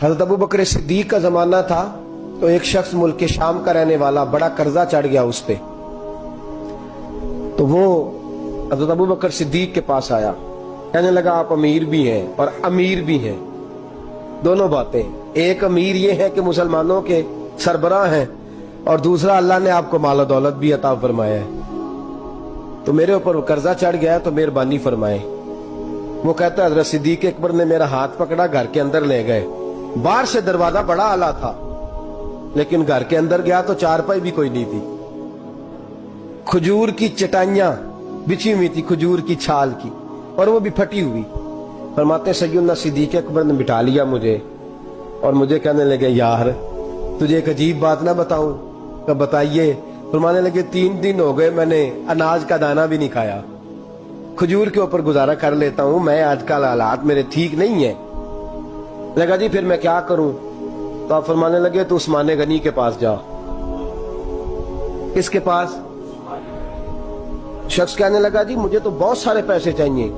حضرت ابو بکر صدیق کا زمانہ تھا تو ایک شخص ملک کے شام کا رہنے والا، بڑا قرضہ چڑھ گیا اس پہ، تو وہ حضرت ابو بکر صدیق کے پاس آیا، کہنے لگا آپ امیر بھی ہیں اور امیر بھی ہیں، دونوں باتیں، ایک امیر یہ ہے کہ مسلمانوں کے سربراہ ہیں، اور دوسرا اللہ نے آپ کو مال و دولت بھی عطا فرمایا ہے، تو میرے اوپر قرضہ چڑھ گیا ہے تو مہربانی فرمائے۔ وہ کہتا ہے حضرت صدیق اکبر نے میرا ہاتھ پکڑا، گھر کے اندر لے گئے، باہر سے دروازہ بڑا اعلیٰ تھا لیکن گھر کے اندر گیا تو چارپائی بھی کوئی نہیں تھی، کھجور کی چٹائیاں بچھی ہوئی تھی، کھجور کی چھال کی، اور وہ بھی پھٹی ہوئی۔ فرماتے ہیں سیدنا صدیق اکبر نے بٹھا لیا مجھے اور مجھے کہنے لگے یار تجھے ایک عجیب بات نہ بتاؤں؟ کہ بتائیے۔ فرمانے لگے 3 دن ہو گئے میں نے اناج کا دانہ بھی نہیں کھایا، کھجور کے اوپر گزارا کر لیتا ہوں، میں آج کل حالات میرے ٹھیک نہیں ہیں۔ لگا جی پھر میں کیا کروں؟ تو آپ فرمانے لگے تو عثمان غنی کے پاس جا۔ کس کے پاس؟ شخص کہنے لگا جی مجھے تو بہت سارے پیسے چاہیے۔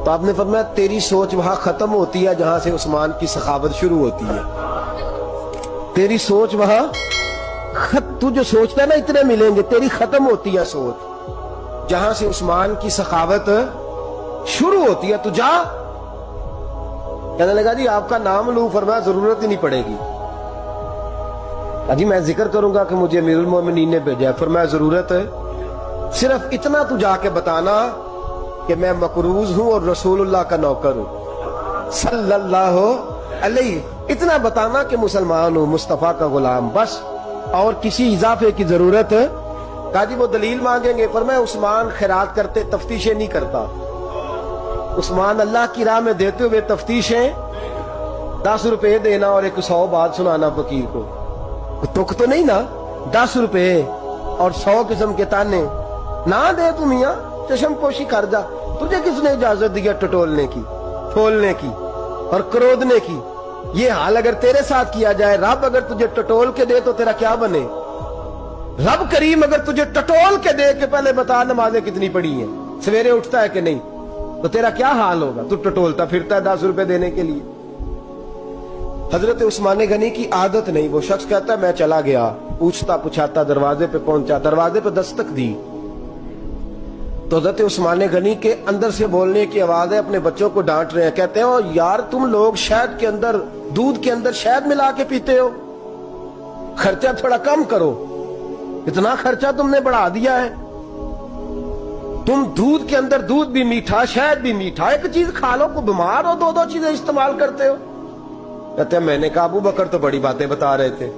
تو آپ نے فرمایا تیری سوچ وہاں ختم ہوتی ہے جہاں سے عثمان کی سخاوت شروع ہوتی ہے، تیری سوچ وہاں تو جو سوچتا ہے نا اتنے ملیں گے، تیری ختم ہوتی ہے سوچ جہاں سے عثمان کی سخاوت شروع ہوتی ہے، تو جا۔ کہنے لگا جی آپ کا نام لوں؟ فرمایا ضرورت ہی نہیں پڑے گی، جی میں ذکر کروں گا کہ مجھے امیر المومنین نے بھیجا ہے۔ فرمایا ضرورت ہے، صرف اتنا تو جا کے بتانا کہ میں مقروض ہوں اور رسول اللہ کا نوکر ہوں صلی اللہ علیہ، اتنا بتانا کہ مسلمان ہوں، مصطفیٰ کا غلام، بس، اور کسی اضافے کی ضرورت۔ کہا جی وہ دلیل مانگیں گے؟ فرمایا عثمان خیرات کرتے تفتیشیں نہیں کرتا، عثمان اللہ کی راہ میں دیتے ہوئے تفتیشیں 10 روپے دینا اور 100 بات سنانا فقیر کو، تک تو نہیں نا، 10 روپے اور 100 قسم کے تانے نہ دے تو میاں چشم پوشی کر جا، تجھے کس نے اجازت دیا ٹٹولنے کی، پھولنے کی اور کرودنے کی؟ یہ حال اگر تیرے ساتھ کیا جائے، رب اگر تجھے ٹٹول کے دے تو تیرا کیا بنے؟ رب کریم اگر تجھے ٹٹول کے دے کہ پہلے بتا نمازیں کتنی پڑھی ہیں، سویرے اٹھتا ہے کہ نہیں، تو تیرا کیا حال ہوگا؟ تو ٹٹولتا پھرتا ہے 10 روپے دینے کے لیے۔ حضرت عثمان غنی کی عادت نہیں، وہ شخص کہتا ہے میں چلا گیا، پوچھتا پچھاتا دروازے پہ پہنچا، دروازے پہ دستک دی تو حضرت عثمان غنی کے اندر سے بولنے کی آواز ہے، اپنے بچوں کو ڈانٹ رہے ہیں، کہتے ہیں یار تم لوگ شہد کے اندر، دودھ کے اندر شہد ملا کے پیتے ہو، خرچہ تھوڑا کم کرو، اتنا خرچہ تم نے بڑھا دیا ہے، تم دودھ کے اندر دودھ بھی میٹھا شہد بھی میٹھا، ایک چیز کھا لو، کو بیمار ہو 2 چیزیں استعمال کرتے ہو۔ کہتے ہیں میں نے کہا ابو بکر تو بڑی باتیں بتا رہے تھے،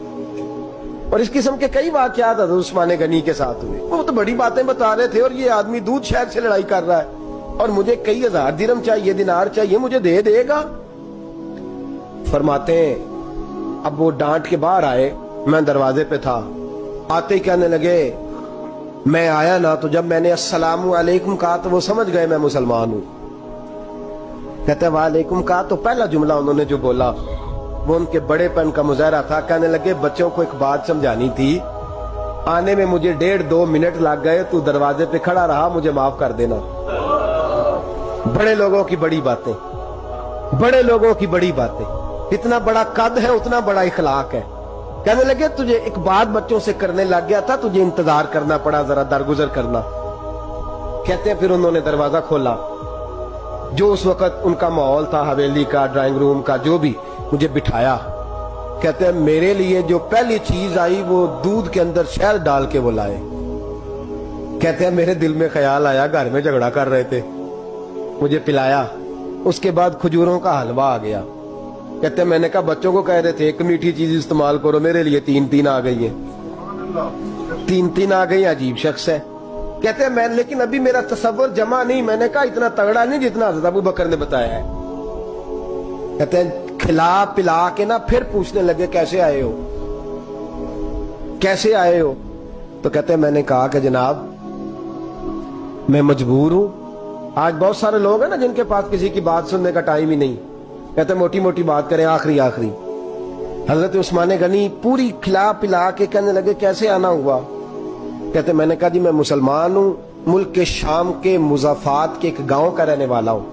اور اس قسم کے کئی واقعات حضرت عثمان غنی کے ساتھ ہوئے، وہ تو بڑی باتیں بتا رہے تھے اور یہ آدمی دودھ شہد سے لڑائی کر رہا ہے اور مجھے کئی ہزار درہم چاہیے، دینار چاہیے، مجھے دے گا؟ فرماتے ہیں اب وہ ڈانٹ کے باہر آئے، میں دروازے پہ تھا، آتے ہی کہنے لگے میں آیا نا تو جب میں نے السلام علیکم کہا تو وہ سمجھ گئے میں مسلمان ہوں۔ کہتے ہیں وعلیکم کہا تو پہلا جملہ انہوں نے جو بولا وہ ان کے بڑے پن کا مظاہرہ تھا۔ کہنے لگے بچوں کو ایک بات سمجھانی تھی، آنے میں مجھے 1.5-2 منٹ لگ گئے، تو دروازے پہ کھڑا رہا، مجھے معاف کر دینا۔ بڑے لوگوں کی بڑی باتیں، بڑے لوگوں کی بڑی باتیں، اتنا بڑا قد ہے اتنا بڑا اخلاق ہے۔ کہنے لگے تجھے ایک بات بچوں سے کرنے لگ گیا تھا، تجھے انتظار کرنا پڑا، ذرا درگزر کرنا۔ کہتے ہیں پھر انہوں نے دروازہ کھولا، جو اس وقت ان کا ماحول تھا، حویلی کا، ڈرائنگ روم کا، جو بھی، مجھے بٹھایا۔ کہتے ہیں میرے لیے جو پہلی چیز آئی وہ دودھ کے اندر شہد ڈال کے وہ لائے۔ کہتے ہیں میرے دل میں خیال آیا گھر میں جھگڑا کر رہے تھے، مجھے پلایا، اس کے بعد کھجوروں کا حلوہ آ گیا۔ کہتے ہیں میں نے کہا بچوں کو کہہ رہے تھے ایک میٹھی چیز استعمال کرو، میرے لیے 3 آ گئی ہیں، 3 آ گئی، عجیب شخص ہے۔ کہتے ہیں میں لیکن ابھی میرا تصور جمع نہیں، میں نے کہا اتنا تگڑا نہیں جتنا حضرت ابو بکر نے بتایا ہے۔ کہتے ہیں کھلا پلا کے نا پھر پوچھنے لگے کیسے آئے ہو، کیسے آئے ہو؟ تو کہتے ہیں میں نے کہا کہ جناب میں مجبور ہوں، آج بہت سارے لوگ ہیں نا جن کے پاس کسی کی بات سننے کا ٹائم ہی نہیں، کہتے ہیں موٹی موٹی بات کریں، آخری۔ حضرت عثمان غنی پوری کھلا پلا کے کہنے لگے کیسے آنا ہوا؟ کہتے ہیں میں نے کہا جی میں مسلمان ہوں، ملک کے شام کے مضافات کے ایک گاؤں کا رہنے والا ہوں،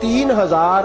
3000